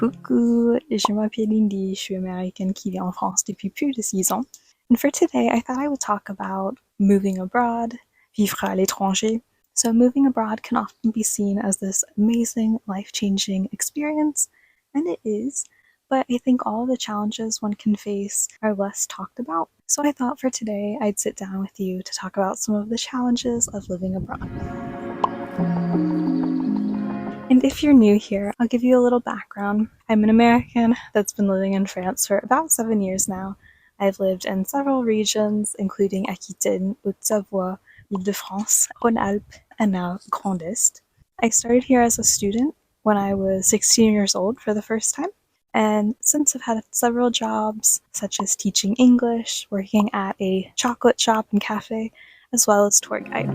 Coucou, je m'appelle Lyndi, je suis américaine qui vit en France depuis plus de 6 ans. And for today, I thought I would talk about moving abroad, vivre à l'étranger. So, moving abroad can often be seen as this amazing, life changing experience, and it is, but I think all the challenges one can face are less talked about. So, I thought for today I'd sit down with you to talk about some of the challenges of living abroad. And if you're new here, I'll give you a little background. I'm an American that's been living in France for about 7 years now. I've lived in several regions, including Aquitaine, Haute-Savoie, Île-de-France, Rhône-Alpes, and now Grand Est. I started here as a student when I was 16 years old for the first time, and since I've had several jobs, such as teaching English, working at a chocolate shop and cafe, as well as tour guide.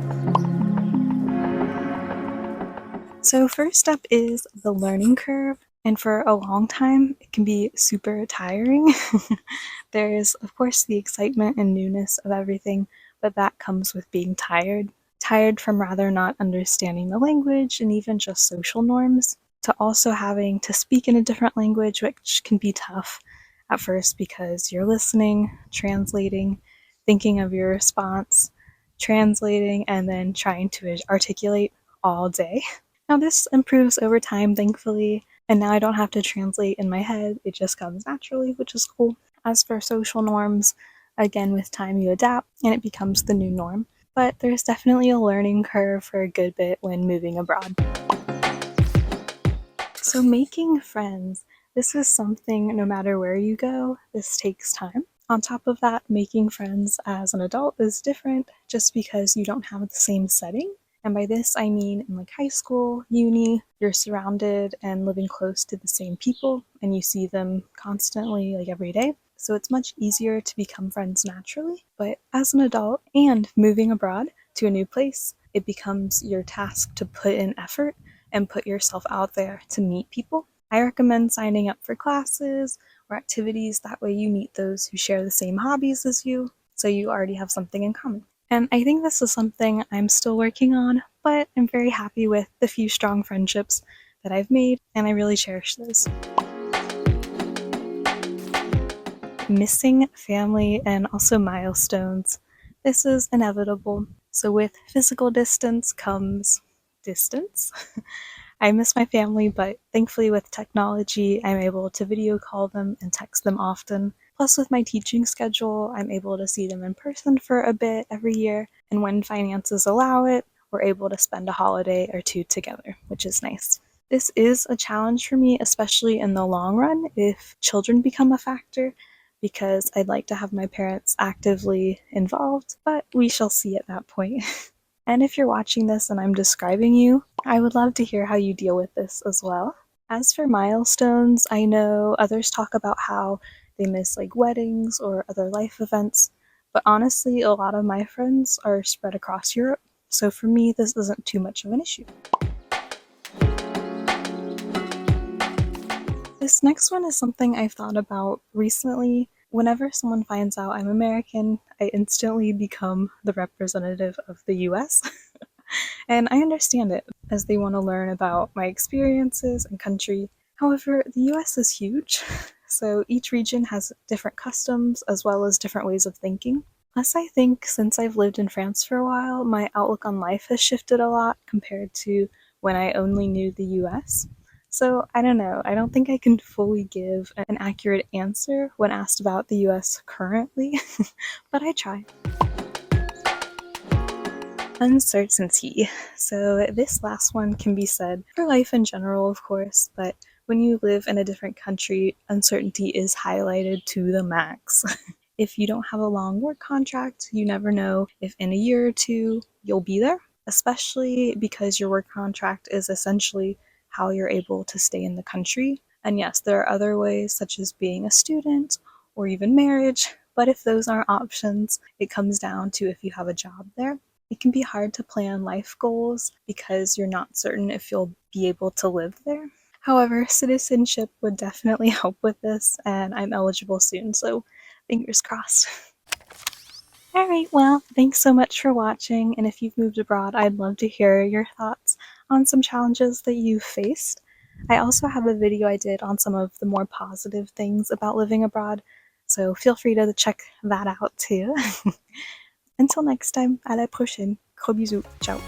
So first up is the learning curve, and for a long time it can be super tiring. There's of course the excitement and newness of everything, but that comes with being tired. Tired from rather not understanding the language and even just social norms, to also having to speak in a different language, which can be tough at first because you're listening, translating, thinking of your response, translating, and then trying to articulate all day. Now this improves over time, thankfully, and now I don't have to translate in my head, it just comes naturally, which is cool. As for social norms, again, with time you adapt and it becomes the new norm, but there's definitely a learning curve for a good bit when moving abroad. So making friends, this is something no matter where you go, this takes time. On top of that, making friends as an adult is different just because you don't have the same setting. And by this, I mean in like high school, uni, you're surrounded and living close to the same people and you see them constantly, like every day. So it's much easier to become friends naturally. But as an adult and moving abroad to a new place, it becomes your task to put in effort and put yourself out there to meet people. I recommend signing up for classes or activities. That way you meet those who share the same hobbies as you, so you already have something in common. And I think this is something I'm still working on, but I'm very happy with the few strong friendships that I've made, and I really cherish those. Missing family and also milestones. This is inevitable. So with physical distance comes distance. I miss my family, but thankfully with technology, I'm able to video call them and text them often. Plus with my teaching schedule, I'm able to see them in person for a bit every year, and when finances allow it, we're able to spend a holiday or two together, which is nice. This is a challenge for me, especially in the long run if children become a factor, because I'd like to have my parents actively involved, but we shall see at that point. And if you're watching this and I'm describing you, I would love to hear how you deal with this as well. As for milestones, I know others talk about how they miss like weddings or other life events, but honestly, a lot of my friends are spread across Europe, so for me, this isn't too much of an issue. This next one is something I've thought about recently. Whenever someone finds out I'm American, I instantly become the representative of the US. And I understand it, as they want to learn about my experiences and country. However, the US is huge, so each region has different customs as well as different ways of thinking. Plus, I think since I've lived in France for a while, my outlook on life has shifted a lot compared to when I only knew the US. So I don't know, I don't think I can fully give an accurate answer when asked about the US currently, but I try. Uncertainty. So this last one can be said for life in general, of course, but when you live in a different country, uncertainty is highlighted to the max. If you don't have a long work contract, you never know if in a year or two you'll be there, especially because your work contract is essentially how you're able to stay in the country. And yes, there are other ways, such as being a student or even marriage, but if those aren't options, it comes down to if you have a job there. It can be hard to plan life goals because you're not certain if you'll be able to live there. However, citizenship would definitely help with this, and I'm eligible soon, so fingers crossed. Alright, well, thanks so much for watching, and if you've moved abroad, I'd love to hear your thoughts on some challenges that you've faced. I also have a video I did on some of the more positive things about living abroad, so feel free to check that out too. Until next time, à la prochaine. Gros bisous. Ciao.